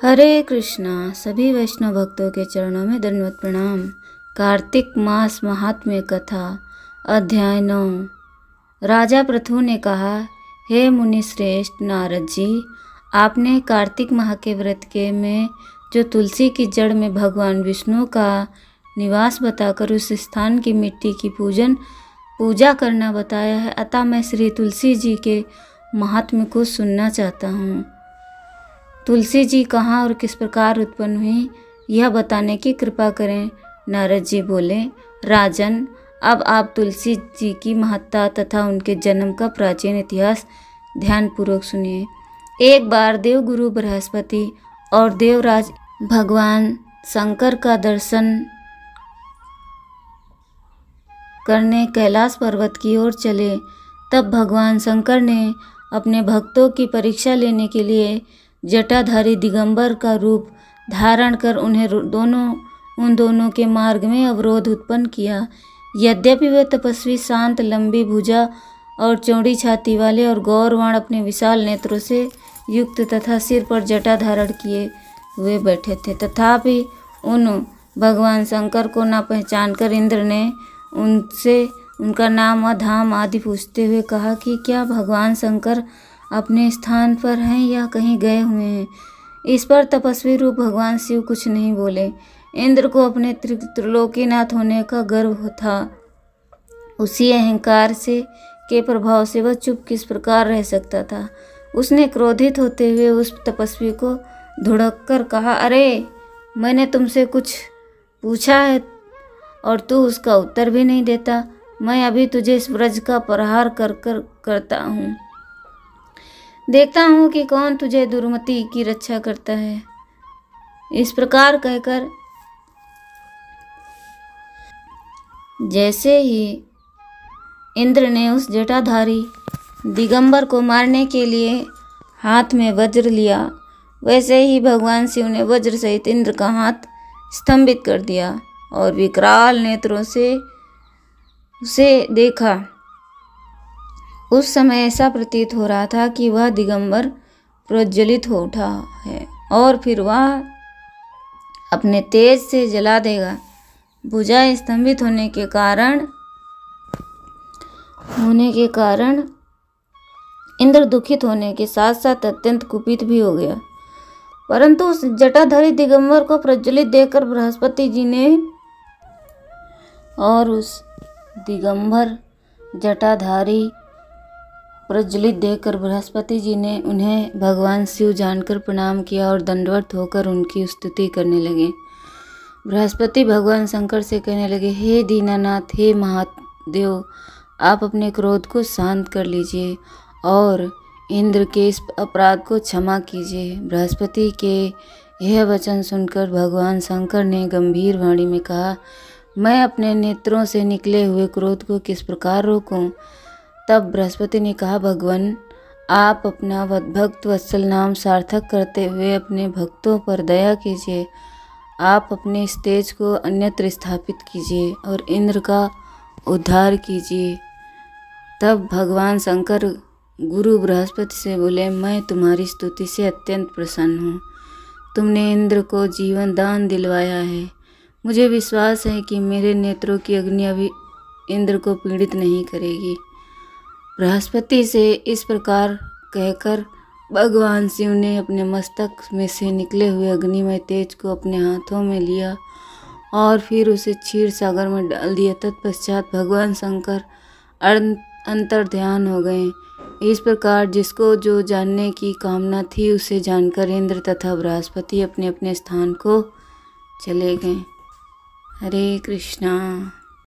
हरे कृष्णा। सभी वैष्णव भक्तों के चरणों में दंडवत प्रणाम। कार्तिक मास महात्म्य कथा अध्याय 9। राजा पृथु ने कहा, हे मुनि श्रेष्ठ नारद जी, आपने कार्तिक माह के व्रत के में जो तुलसी की जड़ में भगवान विष्णु का निवास बताकर उस स्थान की मिट्टी की पूजा करना बताया है, अतः मैं श्री तुलसी जी के महात्म्य को सुनना चाहता हूँ। तुलसी जी कहाँ और किस प्रकार उत्पन्न हुई, यह बताने की कृपा करें। नारद जी बोले, राजन, अब आप तुलसी जी की महत्ता तथा उनके जन्म का प्राचीन इतिहास ध्यानपूर्वक सुनिए। एक बार देवगुरु बृहस्पति और देवराज भगवान शंकर का दर्शन करने कैलाश पर्वत की ओर चले। तब भगवान शंकर ने अपने भक्तों की परीक्षा लेने के लिए जटाधारी दिगंबर का रूप धारण कर उन दोनों के मार्ग में अवरोध उत्पन्न किया। यद्यपि वे तपस्वी, शांत, लंबी भुजा और चौड़ी छाती वाले और गौरवाण अपने विशाल नेत्रों से युक्त तथा सिर पर जटा धारण किए हुए बैठे थे, तथापि उन भगवान शंकर को न पहचान कर इंद्र ने उनसे उनका नाम व धाम आदि पूछते हुए कहा कि क्या भगवान शंकर अपने स्थान पर हैं या कहीं गए हुए हैं। इस पर तपस्वी रूप भगवान शिव कुछ नहीं बोले। इंद्र को अपने त्रिलोकीनाथ होने का गर्व था। उसी अहंकार के प्रभाव से वह चुप किस प्रकार रह सकता था। उसने क्रोधित होते हुए उस तपस्वी को धुड़क कर कहा, अरे, मैंने तुमसे कुछ पूछा है और तू उसका उत्तर भी नहीं देता। मैं अभी तुझे इस व्रज का प्रहार करता हूँ। देखता हूँ कि कौन तुझे दुर्मति की रक्षा करता है। इस प्रकार कहकर जैसे ही इंद्र ने उस जटाधारी दिगंबर को मारने के लिए हाथ में वज्र लिया, वैसे ही भगवान शिव ने वज्र सहित इंद्र का हाथ स्तंभित कर दिया और विकराल नेत्रों से उसे देखा। उस समय ऐसा प्रतीत हो रहा था कि वह दिगंबर प्रज्वलित हो उठा है और फिर वह अपने तेज से जला देगा। भुजा स्तंभित होने के कारण इंद्र दुखित होने के साथ साथ अत्यंत कुपित भी हो गया। परंतु उस जटाधारी दिगंबर को प्रज्वलित देखकर बृहस्पति जी ने और उस दिगंबर जटाधारी प्रज्वलित देखकर बृहस्पति जी ने उन्हें भगवान शिव जानकर प्रणाम किया और दंडवत होकर उनकी स्तुति करने लगे। बृहस्पति भगवान शंकर से कहने लगे, हे दीनानाथ, हे महादेव, आप अपने क्रोध को शांत कर लीजिए और इंद्र के इस अपराध को क्षमा कीजिए। बृहस्पति के यह वचन सुनकर भगवान शंकर ने गंभीर वाणी में कहा, मैं अपने नेत्रों से निकले हुए क्रोध को किस प्रकार रोकूं। तब बृहस्पति ने कहा, भगवान, आप अपना भक्त वत्सल नाम सार्थक करते हुए अपने भक्तों पर दया कीजिए। आप अपने इस तेज को अन्यत्र स्थापित कीजिए और इंद्र का उद्धार कीजिए। तब भगवान शंकर गुरु बृहस्पति से बोले, मैं तुम्हारी स्तुति से अत्यंत प्रसन्न हूँ। तुमने इंद्र को जीवन दान दिलवाया है। मुझे विश्वास है कि मेरे नेत्रों की अग्नि अभी इंद्र को पीड़ित नहीं करेगी। बृहस्पति से इस प्रकार कहकर भगवान शिव ने अपने मस्तक में से निकले हुए अग्निमय तेज को अपने हाथों में लिया और फिर उसे क्षीर सागर में डाल दिया। तत्पश्चात भगवान शंकर अंतर ध्यान हो गए। इस प्रकार जिसको जो जानने की कामना थी उसे जानकर इंद्र तथा बृहस्पति अपने अपने स्थान को चले गए। हरे कृष्णा।